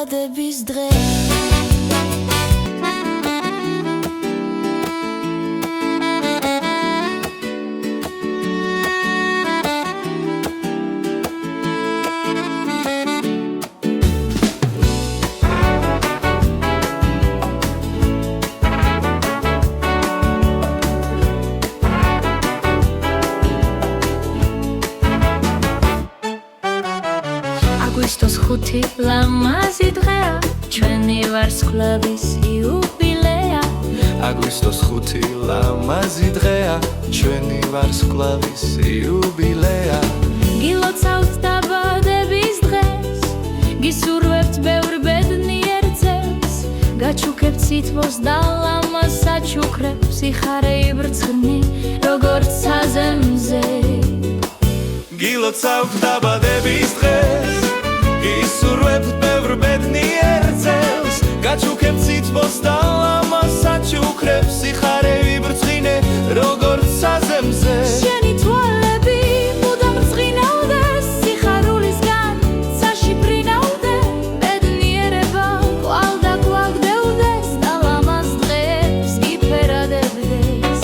დაბადების დღე აგვისტოს 5 ლამაზი დღეა ჩვენი ვარსკვლავის იუბილეა აგვისტოს 5 ლამაზი დღეა ჩვენი ვარსკვლავის იუბილეა გილოცავთ დაბადების დღეს გისურვებთ ბევრ ბედნიერ წელს გაჩუქებთ სითბოს და ლამაზ საჩუქრებს სიხარე იბრწყნი როგორც საზემზე გილოცავთ დაბადების დღეს გისურვებთ ბევრ ბედნიერ წელს გაჩუქებთ სითბოს და ლამაზ საჩუქრებს სიხარე ვიბრწყინე როგორც საზემზე შენი თვალები მუდამ ბრწყინავდეს სიხარულისგან საშიფრინავდე ბედნიერება კვალ და კვალ გდევდეს და ლამაზ დღეს გიფერადებდეს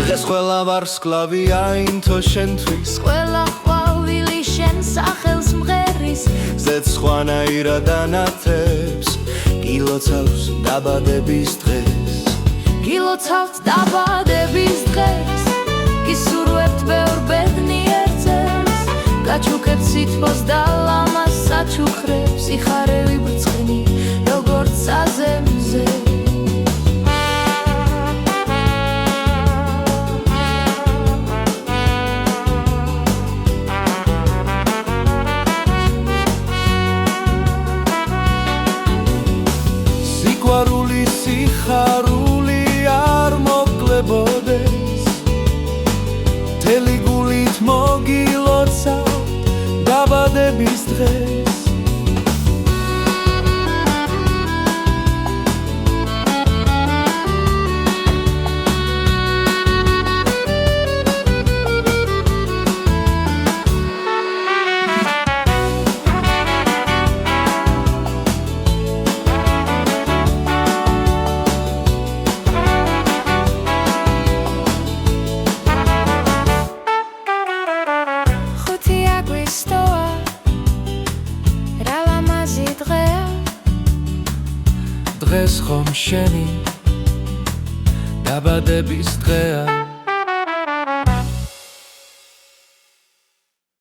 დღეს ყველა ვარსკვლავია ინთო შენთვის ყველა ყვავილი შენ სახელს მღერის ზეც სხვანაირად ანათებს გილოცავს დაბადების დღეს გილოცავთ დაბადების დღეს გისურვებთ ბევრ ბედნიერ წელს გაჩუქებთ სითბოს და ლამაზ საჩუქრებს სიხარე ვიბრწყნი როგორც საზემზე სიყვარული სიხარული არ მოკლებოდეს მთელი გულით მოგილოცავთ დაბადების დღეს დღეს ხომ შენი დაბადების დღეა